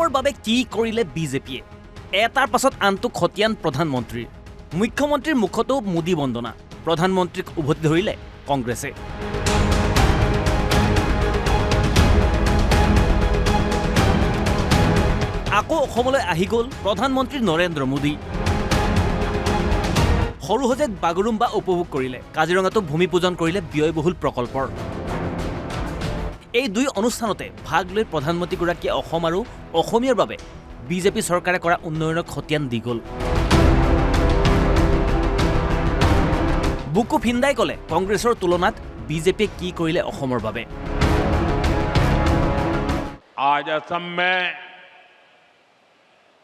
অসমৰ বাবে কি কৰিলে বিজেপিয়ে এটাৰ পাছত আনটো খতিয়ান প্ৰধানমন্ত্ৰীৰ মুখ্যমন্ত্ৰীৰ মুখতো মোদী বন্দনা প্ৰধানমন্ত্ৰীক উভতি ধৰিলে কংগ্ৰেছে আকৌ অসমলৈ আহি গ'ল প্ৰধানমন্ত্ৰী নৰেন্দ্ৰ মোদী সৰুসজাইত বাগৰুম্বা উপভোগ কৰিলে কাজিৰঙাতো ভূমি পূজন কৰিলে ব্যয়বহুল প্ৰকল্পৰ এই দুই অনুষ্ঠানতে ভাগ লৈ প্ৰধানমন্ত্ৰীগৰাকীয়ে অসম আৰু অসমীয়াৰ বাবে বিজেপি চৰকাৰে কৰা উন্নয়নৰ খতিয়ান দি গ'ল বুকু ফিন্দাই ক'লে কংগ্ৰেছৰ তুলনাত বিজেপিয়ে কি কৰিলে অসমৰ বাবে आज असम में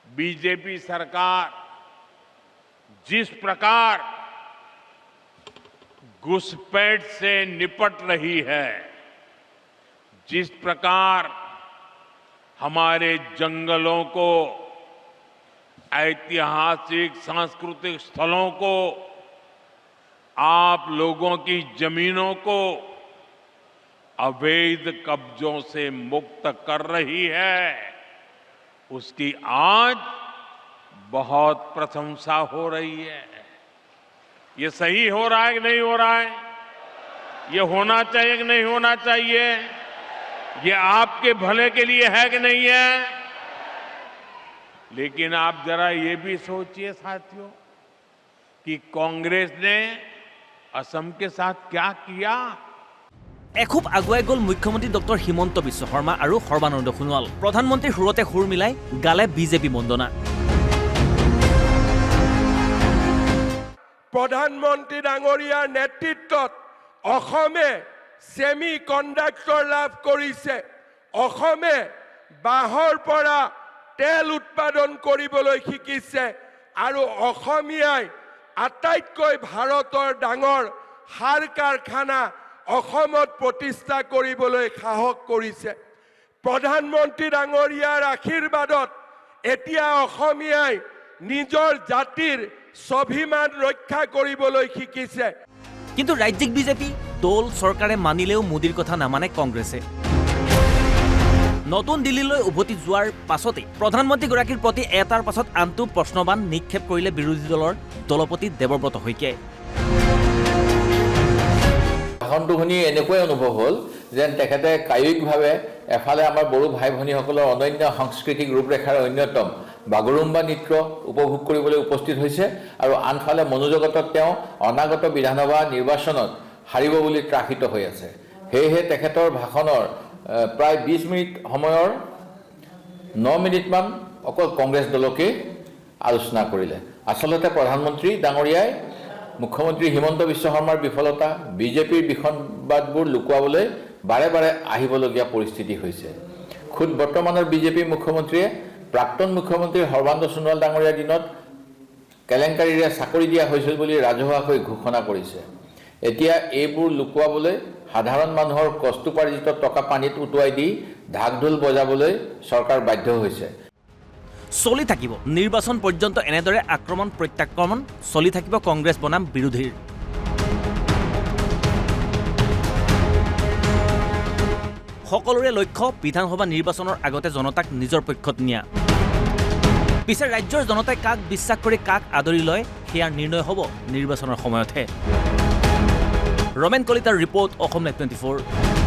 बीजेपी सरकार जिस प्रकार घुसपैठ से निपट रही है जिस प्रकार हमारे जंगलों को ऐतिहासिक सांस्कृतिक स्थलों को आप लोगों की जमीनों को अवैध कब्जों से मुक्त कर रही है उसकी आज बहुत प्रशंसा हो रही है ये सही हो रहा है कि नहीं हो रहा है ये होना चाहिए कि नहीं होना चाहिए ये आपके भले के लिए है कि नहीं है लेकिन आप जरा ये भी सोचिए साथियों कि कांग्रेस ने असम के साथ क्या किया এখুব আগুৱাই গ'ল মুখ্যমন্ত্ৰী ডক্টৰ হিমন্ত বিশ্ব শৰ্মা আৰু সৰ্বানন্দ সোণোৱাল প্ৰধানমন্ত্ৰীৰ সুৰতে সুৰ মিলাই গালে বিজেপি বন্দনা প্ৰধানমন্ত্ৰী ডাঙৰীয়াৰ নেতৃত্বত অসমে সেমি কণ্ডাক্টৰ লাভ কৰিছে অসমে বাঁহৰ পৰা তেল উৎপাদন কৰিবলৈ শিকিছে আৰু অসমীয়াই আটাইতকৈ ভাৰতৰ ডাঙৰ সাৰ কাৰখানা অসমত প্ৰতিষ্ঠা কৰিবলৈ সাহস কৰিছে প্ৰধানমন্ত্ৰী ডাঙৰীয়াৰ আশীৰ্বাদত এতিয়া অসমীয়াই নিজৰ জাতিৰ স্বাভিমান ৰক্ষা কৰিবলৈ শিকিছে কিন্তু ৰাজ্যিক বিজেপি দল চৰকাৰে মানিলেও মোদীৰ কথা নামানে কংগ্ৰেছে নতুন দিল্লীলৈ উভতি যোৱাৰ পাছতে প্ৰধানমন্ত্ৰীগৰাকীৰ প্ৰতি এটাৰ পাছত আনটো প্ৰশ্নবান নিক্ষেপ কৰিলে বিৰোধী দলৰ দলপতি দেৱব্ৰত শইকীয়াই ভাষণটো শুনি এনেকুৱাই অনুভৱ হ'ল যেন তেখেতে কায়িকভাৱে এফালে আমাৰ বড়ো ভাই ভনীসকলৰ অনন্য সাংস্কৃতিক ৰূপৰেখাৰ অন্যতম বাগৰুম্বা নৃত্য উপভোগ কৰিবলৈ উপস্থিত হৈছে আৰু আনফালে মনোজগতত তেওঁ অনাগত বিধানসভা নিৰ্বাচনত হাৰিব বুলি ত্ৰাসিত হৈ আছে সেয়েহে তেখেতৰ ভাষণৰ প্ৰায় 20 মিনিট সময়ৰ 9 মিনিটমান অকল কংগ্ৰেছ দলকে আলোচনা কৰিলে আচলতে প্ৰধানমন্ত্ৰী ডাঙৰীয়াই মুখ্যমন্ত্ৰী হিমন্ত বিশ্ব শৰ্মাৰ বিফলতা বিজেপিৰ বিসংবাদবোৰ লুকুৱাবলৈ বাৰে বাৰে আহিবলগীয়া পৰিস্থিতি হৈছে খুদ বৰ্তমানৰ বিজেপি মুখ্যমন্ত্ৰীয়ে প্ৰাক্তন মুখ্যমন্ত্ৰী সৰ্বানন্দ সোণোৱাল ডাঙৰীয়াৰ দিনত কেলেংকাৰীৰে চাকৰি দিয়া হৈছিল বুলি ৰাজহুৱাকৈ ঘোষণা কৰিছে এতিয়া এইবোৰ লুকুৱাবলৈ সাধাৰণ মানুহৰ কষ্টোপাৰ্জিত টকা পানীত উটুৱাই দি ঢাক ঢোল বজাবলৈ চৰকাৰ বাধ্য হৈছে চলি থাকিব নিৰ্বাচন পৰ্যন্ত এনেদৰে আক্ৰমণ প্ৰত্যাক্ৰমণ চলি থাকিব কংগ্ৰেছ বনাম বিৰোধীৰ সকলোৰে লক্ষ্য বিধানসভা নিৰ্বাচনৰ আগতে জনতাক নিজৰ পক্ষত নিয়া পিছে ৰাজ্যৰ জনতাই কাক বিশ্বাস কৰি কাক আদৰি লয় সেয়া নিৰ্ণয় হ'ব নিৰ্বাচনৰ সময়তহে ৰমেন কলিতাৰ ৰিপৰ্ট অসম লাইভ 24